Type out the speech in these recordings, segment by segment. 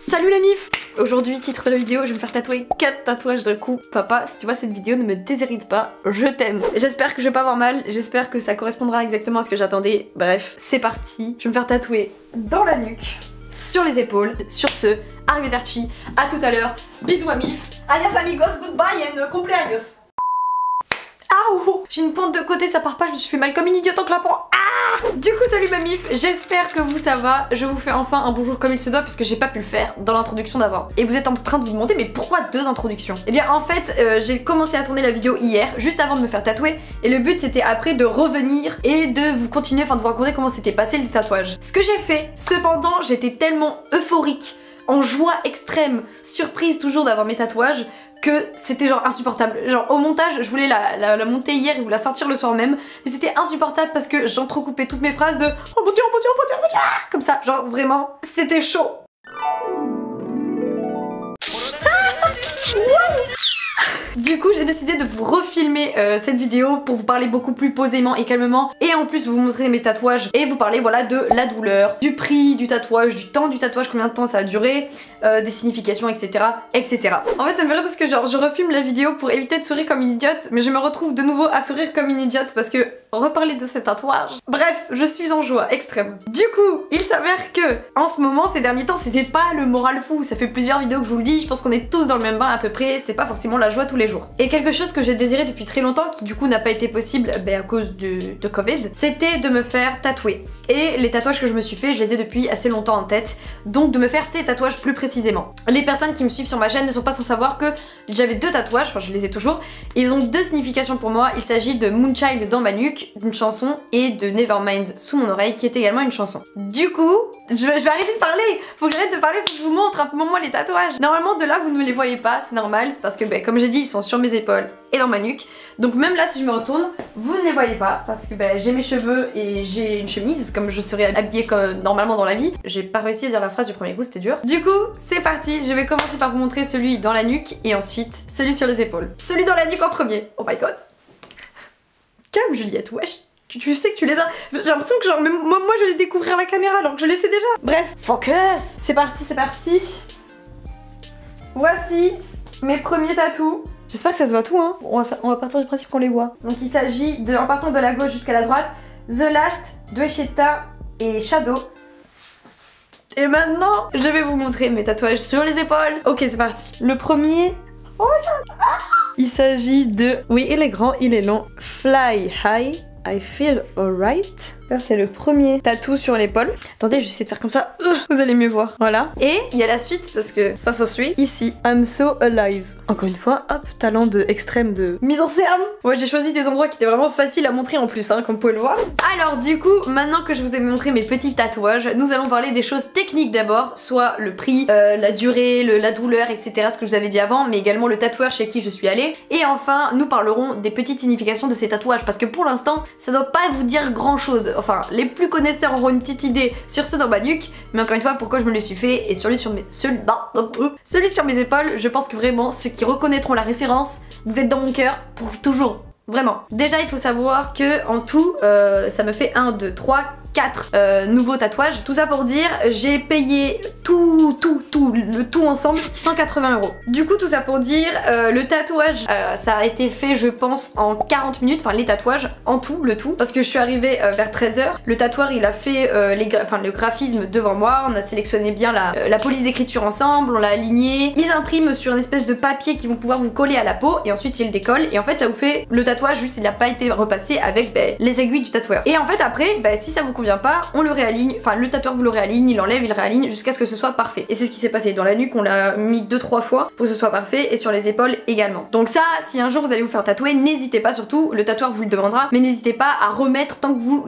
Salut la mif! Aujourd'hui, titre de la vidéo, je vais me faire tatouer 4 tatouages d'un coup. Papa, si tu vois cette vidéo, ne me déshérite pas, je t'aime. J'espère que je vais pas avoir mal, j'espère que ça correspondra exactement à ce que j'attendais. Bref, c'est parti. Je vais me faire tatouer dans la nuque, sur les épaules. Sur ce, arrivederci, à tout à l'heure. Bisous à mif. Adios amigos, goodbye and cumpleaños. Aouh! J'ai une pointe de côté, ça part pas, je me suis fait mal comme une idiote en clapant. Ah! Du coup, salut ma mif, j'espère que vous ça va. Je vous fais enfin un bonjour comme il se doit puisque j'ai pas pu le faire dans l'introduction d'avant. Et vous êtes en train de vous demander mais pourquoi 2 introductions? Eh bien en fait, j'ai commencé à tourner la vidéo hier, juste avant de me faire tatouer. Et le but c'était après de revenir et de vous continuer, enfin de vous raconter comment s'était passé le tatouage. Ce que j'ai fait, cependant, j'étais tellement euphorique, en joie extrême, surprise toujours d'avoir mes tatouages, que c'était genre insupportable. Genre au montage, je voulais la monter hier et vous la sortir le soir même, mais c'était insupportable parce que j'entrecoupais toutes mes phrases de oh mon dieu, oh mon dieu, oh mon dieu, oh mon dieu, comme ça, genre vraiment, c'était chaud. Du coup, j'ai décidé de vous refilmer cette vidéo pour vous parler beaucoup plus posément et calmement et en plus vous montrer mes tatouages et vous parler voilà de la douleur, du prix du tatouage, du temps du tatouage, combien de temps ça a duré, des significations, etc., etc. En fait, ça me fait rire parce que genre je refilme la vidéo pour éviter de sourire comme une idiote, mais je me retrouve de nouveau à sourire comme une idiote parce que reparler de ces tatouages. Bref, je suis en joie extrême. Du coup, il s'avère que en ce moment, ces derniers temps, c'était pas le moral fou. Ça fait plusieurs vidéos que je vous le dis, je pense qu'on est tous dans le même bain à peu près, c'est pas forcément la joie tous les jours. Et quelque chose que j'ai désiré depuis très longtemps, qui du coup n'a pas été possible à cause de Covid, c'était de me faire tatouer. Et les tatouages que je me suis fait, je les ai depuis assez longtemps en tête, donc de me faire ces tatouages plus précisément. Les personnes qui me suivent sur ma chaîne ne sont pas sans savoir que j'avais 2 tatouages, enfin je les ai toujours, et ils ont 2 significations pour moi. Il s'agit de Moonchild dans ma nuque, d'une chanson, et de Nevermind sous mon oreille, qui est également une chanson. Du coup, je vais arrêter de parler, faut que j'arrête de parler, faut que je vous montre un peu moi les tatouages. Normalement de là vous ne les voyez pas, c'est normal, c'est parce que comme j'ai dit, ils sont sur mes épaules et dans ma nuque. Donc même là si je me retourne, vous ne les voyez pas, parce que j'ai mes cheveux et j'ai une chemise, comme je serais habillée comme normalement dans la vie. J'ai pas réussi à dire la phrase du premier coup, c'était dur. Du coup, c'est parti, je vais commencer par vous montrer celui dans la nuque et ensuite celui sur les épaules. Celui dans la nuque en premier, oh my god. Calme Juliette, wesh. Tu sais que tu les as... J'ai l'impression que genre, même moi je vais découvrir la caméra alors que je les sais déjà. Bref, focus. C'est parti, c'est parti. Voici mes premiers tatous. J'espère que ça se voit tout, hein. On va partir du principe qu'on les voit. Donc il s'agit de, en partant de la gauche jusqu'à la droite, The Last, Duecheta et Shadow. Et maintenant, je vais vous montrer mes tatouages sur les épaules. Ok, c'est parti. Le premier... Oh my god. Ah, il s'agit de... Oui, il est grand, il est long. Fly High, I Feel Alright. Ça c'est le premier tatou sur l'épaule. Attendez, je vais essayer de faire comme ça. Vous allez mieux voir. Voilà. Et il y a la suite parce que ça se suit. Ici, I'm So Alive. Encore une fois, hop, talent de extrême de mise en scène. Ouais, j'ai choisi des endroits qui étaient vraiment faciles à montrer en plus, hein, comme vous pouvez le voir. Alors du coup, maintenant que je vous ai montré mes petits tatouages, nous allons parler des choses techniques d'abord, soit le prix, la durée, la douleur, etc. Ce que je vous avais dit avant, mais également le tatoueur chez qui je suis allée. Et enfin, nous parlerons des petites significations de ces tatouages parce que pour l'instant, ça doit pas vous dire grand chose. Enfin, les plus connaisseurs auront une petite idée sur ceux dans ma nuque, mais encore une fois, pourquoi je me le suis fait et celui sur mes épaules, je pense que vraiment ceux qui reconnaîtront la référence, vous êtes dans mon cœur pour toujours. Vraiment. Déjà, il faut savoir que en tout, ça me fait 1, 2, 3, 4 nouveaux tatouages. Tout ça pour dire, j'ai payé le tout ensemble 180 €. Du coup, tout ça pour dire, le tatouage, ça a été fait, je pense, en 40 minutes. Enfin, les tatouages, en tout, le tout. Parce que je suis arrivée vers 13 h. Le tatoueur, il a fait le graphisme devant moi. On a sélectionné bien la police d'écriture ensemble, on l'a aligné. Ils impriment sur une espèce de papier qui vont pouvoir vous coller à la peau. Et ensuite, ils le décollent. Et en fait, ça vous fait le tatouage, juste il n'a pas été repassé avec les aiguilles du tatoueur. Et en fait, après, si ça vous convient pas, on le réaligne, enfin le tatoueur vous le réaligne, il enlève, il réaligne jusqu'à ce que ce soit parfait. Et c'est ce qui s'est passé dans la nuque, on l'a mis 2-3 fois pour que ce soit parfait et sur les épaules également. Donc ça, si un jour vous allez vous faire tatouer, n'hésitez pas surtout, le tatoueur vous le demandera, mais n'hésitez pas à remettre tant que vous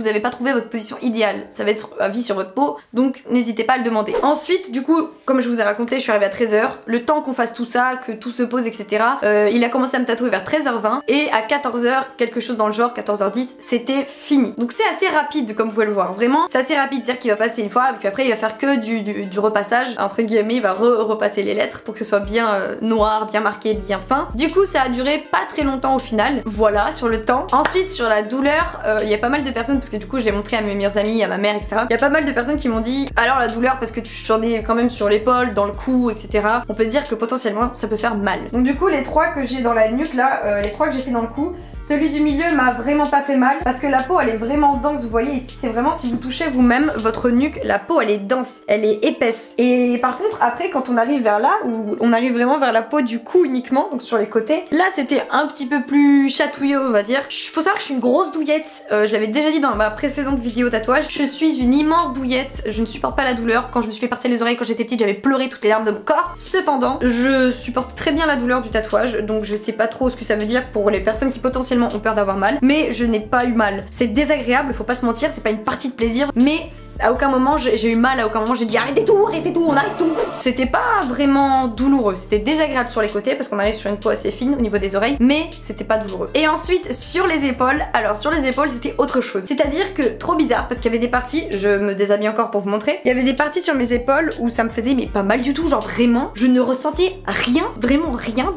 n'avez pas trouvé votre position idéale. Ça va être à vie sur votre peau, donc n'hésitez pas à le demander. Ensuite, du coup, comme je vous ai raconté, je suis arrivée à 13 h. Le temps qu'on fasse tout ça, que tout se pose, etc. Il a commencé à me tatouer vers 13 h 20 et à 14 h, quelque chose dans le genre, 14 h 10, c'était fini. Donc c'est assez assez rapide comme vous pouvez le voir, vraiment c'est assez rapide, c'est-à-dire qu'il va passer une fois, puis après il va faire que du repassage, entre guillemets, il va repasser les lettres pour que ce soit bien noir, bien marqué, bien fin. Du coup ça a duré pas très longtemps au final, voilà sur le temps. Ensuite sur la douleur, il y a pas mal de personnes, parce que du coup je l'ai montré à mes meilleurs amis, à ma mère, etc. Il y a pas mal de personnes qui m'ont dit, alors la douleur parce que j'en ai quand même sur l'épaule, dans le cou, etc. On peut se dire que potentiellement ça peut faire mal. Donc du coup les 3 que j'ai dans la nuque là, les 3 que j'ai fait dans le cou, celui du milieu m'a vraiment pas fait mal parce que la peau elle est vraiment dense, vous voyez ici c'est vraiment si vous touchez vous-même votre nuque, la peau elle est dense, elle est épaisse. Et par contre après quand on arrive vers là, où on arrive vraiment vers la peau du cou uniquement, donc sur les côtés, là c'était un petit peu plus chatouilleux on va dire. Faut savoir que je suis une grosse douillette, je l'avais déjà dit dans ma précédente vidéo tatouage, je suis une immense douillette, je ne supporte pas la douleur. Quand je me suis fait percer les oreilles quand j'étais petite j'avais pleuré toutes les larmes de mon corps. Cependant je supporte très bien la douleur du tatouage, donc je sais pas trop ce que ça veut dire pour les personnes qui potentiellement ont peur d'avoir mal, mais je n'ai pas eu mal. C'est désagréable, faut pas se mentir, c'est pas une partie de plaisir, mais à aucun moment j'ai eu mal, à aucun moment j'ai dit arrêtez tout, on arrête tout. C'était pas vraiment douloureux, c'était désagréable sur les côtés parce qu'on arrive sur une peau assez fine au niveau des oreilles, mais c'était pas douloureux. Et ensuite sur les épaules, alors sur les épaules c'était autre chose. C'est-à-dire que trop bizarre parce qu'il y avait des parties, je me déshabille encore pour vous montrer, il y avait des parties sur mes épaules où ça me faisait mais pas mal du tout, genre vraiment, je ne ressentais rien, vraiment rien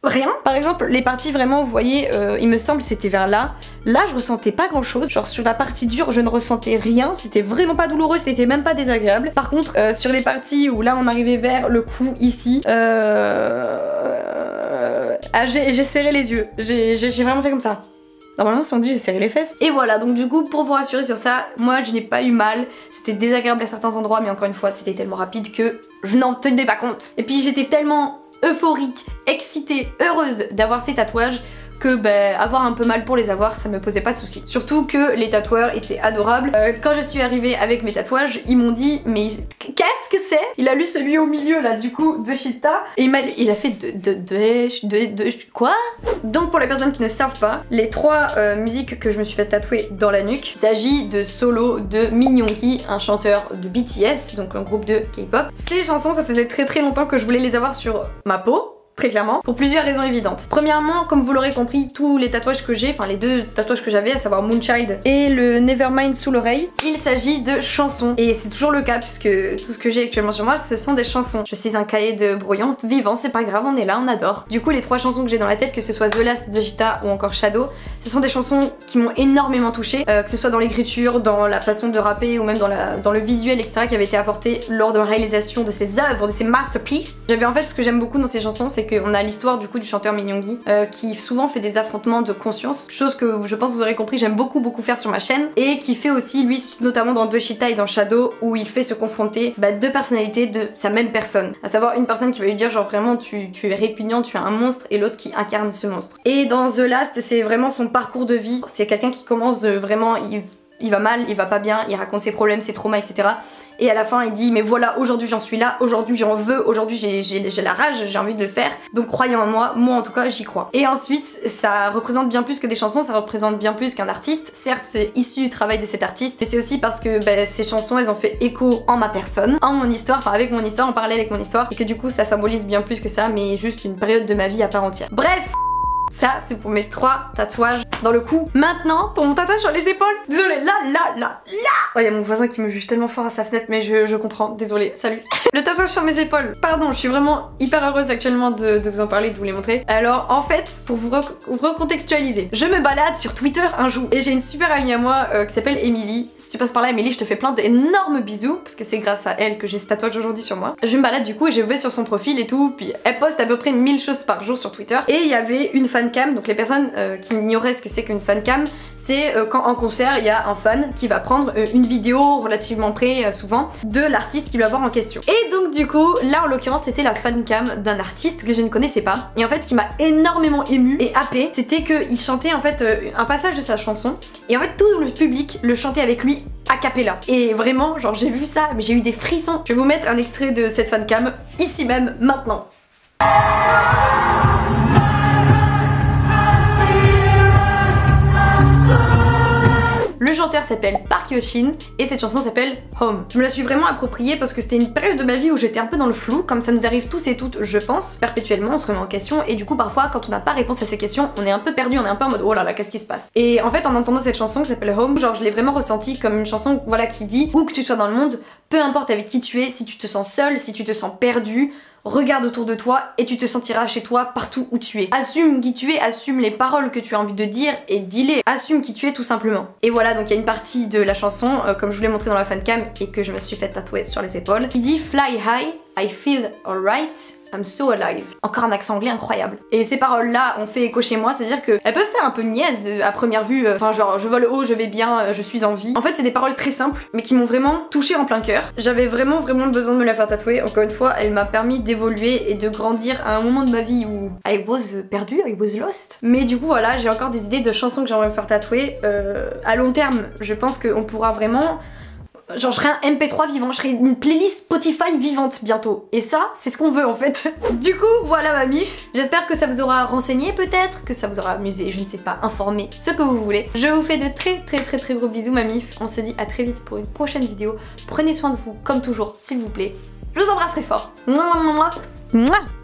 rien. Par exemple, les parties vraiment, vous voyez, il me semble c'était vers là. Là, je ressentais pas grand chose. Genre sur la partie dure, je ne ressentais rien. C'était vraiment pas douloureux, c'était même pas désagréable. Par contre, sur les parties où là on arrivait vers le cou ici, j'ai serré les yeux. J'ai vraiment fait comme ça. Normalement si on dit j'ai serré les fesses. Et voilà, donc du coup pour vous rassurer sur ça, moi je n'ai pas eu mal. C'était désagréable à certains endroits, mais encore une fois c'était tellement rapide que je n'en tenais pas compte. Et puis j'étais tellement euphorique, excitée, heureuse d'avoir ces tatouages que avoir un peu mal pour les avoir ça me posait pas de soucis. Surtout que les tatoueurs étaient adorables. Quand je suis arrivée avec mes tatouages, ils m'ont dit mais qu'est-ce que c'est? Il a lu celui au milieu là du coup de Chita et il a fait de quoi? Donc pour les personnes qui ne savent pas, les 3 musiques que je me suis fait tatouer dans la nuque, il s'agit de Solo de Min Young-hee, un chanteur de BTS, donc un groupe de K-pop. Ces chansons ça faisait très longtemps que je voulais les avoir sur ma peau. Très clairement, pour plusieurs raisons évidentes. Premièrement, comme vous l'aurez compris, tous les tatouages que j'ai, enfin les 2 tatouages que j'avais, à savoir Moonchild et le Nevermind sous l'oreille, il s'agit de chansons. Et c'est toujours le cas puisque tout ce que j'ai actuellement sur moi, ce sont des chansons. Je suis un cahier de brouillon vivant, c'est pas grave, on est là, on adore. Du coup, les 3 chansons que j'ai dans la tête, que ce soit The Last de Jita ou encore Shadow, ce sont des chansons qui m'ont énormément touchée, que ce soit dans l'écriture, dans la façon de rapper ou même dans le visuel, etc. qui avait été apporté lors de la réalisation de ces œuvres, de ces masterpieces. J'avais en fait ce que j'aime beaucoup dans ces chansons, c'est qu'on a l'histoire du coup du chanteur Min Young-hee qui souvent fait des affrontements de conscience, chose que je pense vous aurez compris j'aime beaucoup faire sur ma chaîne, et qui fait aussi lui notamment dans Dwechita et dans Shadow où il fait se confronter 2 personnalités de sa même personne, à savoir une personne qui va lui dire genre vraiment tu es répugnant, tu es un monstre, et l'autre qui incarne ce monstre. Et dans The Last c'est vraiment son parcours de vie, c'est quelqu'un qui commence de vraiment il va mal, il va pas bien, il raconte ses problèmes, ses traumas, etc. Et à la fin il dit mais voilà, aujourd'hui j'en suis là, aujourd'hui j'en veux, aujourd'hui j'ai la rage, j'ai envie de le faire, donc croyez en moi, moi en tout cas j'y crois. Et ensuite ça représente bien plus que des chansons, ça représente bien plus qu'un artiste. Certes c'est issu du travail de cet artiste, mais c'est aussi parce que ces chansons elles ont fait écho en ma personne, en mon histoire, enfin avec mon histoire, en parallèle avec mon histoire, et que du coup ça symbolise bien plus que ça, mais juste une période de ma vie à part entière. Bref, ça c'est pour mes 3 tatouages dans le cou. Maintenant pour mon tatouage sur les épaules. Désolée, là. Oh, y a mon voisin qui me juge tellement fort à sa fenêtre, mais je comprends, désolée, salut. Le tatouage sur mes épaules, pardon, je suis vraiment hyper heureuse actuellement de vous en parler, de vous les montrer. Alors en fait, pour vous recontextualiser, je me balade sur Twitter un jour et j'ai une super amie à moi qui s'appelle Émilie. Si tu passes par là Émilie, je te fais plein d'énormes bisous parce que c'est grâce à elle que j'ai ce tatouage aujourd'hui sur moi. Je me balade du coup et je vais sur son profil et tout, puis elle poste à peu près 1000 choses par jour sur Twitter, et il y avait une fancam. Donc les personnes qui ignoraient ce que c'est qu'une fancam, c'est quand en concert il y a un fan qui va prendre une vidéo relativement près souvent de l'artiste qu'il va voir en question. Et donc du coup là en l'occurrence c'était la fancam d'un artiste que je ne connaissais pas, et en fait ce qui m'a énormément émue et happée, c'était qu'il chantait en fait un passage de sa chanson, et en fait tout le public le chantait avec lui a cappella. Et vraiment genre j'ai vu ça mais j'ai eu des frissons. Je vais vous mettre un extrait de cette fancam ici même maintenant. Le Le chanteur s'appelle Park Hyo-shin et cette chanson s'appelle Home. Je me la suis vraiment appropriée parce que c'était une période de ma vie où j'étais un peu dans le flou, comme ça nous arrive tous et toutes, je pense. Perpétuellement, on se remet en question et du coup parfois quand on n'a pas réponse à ces questions, on est un peu perdu, on est un peu en mode oh là là, qu'est-ce qui se passe? Et en fait en entendant cette chanson qui s'appelle Home, genre je l'ai vraiment ressentie comme une chanson voilà qui dit où que tu sois dans le monde, peu importe avec qui tu es, si tu te sens seul, si tu te sens perdu, regarde autour de toi et tu te sentiras chez toi partout où tu es. Assume qui tu es, assume les paroles que tu as envie de dire et dis-les. Assume qui tu es tout simplement. Et voilà, donc il y a une partie de la chanson, comme je vous l'ai montré dans la fancam et que je me suis fait tatouer sur les épaules, qui dit Fly high, I feel alright, I'm so alive. Encore un accent anglais incroyable. Et ces paroles-là ont fait écho chez moi, c'est-à-dire qu'elles peuvent faire un peu niaise à première vue, enfin genre je vole haut, je vais bien, je suis en vie. En fait c'est des paroles très simples, mais qui m'ont vraiment touchée en plein cœur. J'avais vraiment besoin de me la faire tatouer. Encore une fois, elle m'a permis d'évoluer et de grandir à un moment de ma vie où I was perdu, I was lost. Mais du coup voilà, j'ai encore des idées de chansons que j'aimerais me faire tatouer. À long terme, je pense qu'on pourra vraiment... Genre je serai un MP3 vivant, je serai une playlist Spotify vivante bientôt. Et ça, c'est ce qu'on veut en fait. Du coup, voilà ma mif. J'espère que ça vous aura renseigné peut-être, que ça vous aura amusé, je ne sais pas, informé, ce que vous voulez. Je vous fais de très gros bisous ma mif. On se dit à très vite pour une prochaine vidéo. Prenez soin de vous, comme toujours, s'il vous plaît. Je vous embrasse très fort. Mouah, mouah, mouah. Mouah.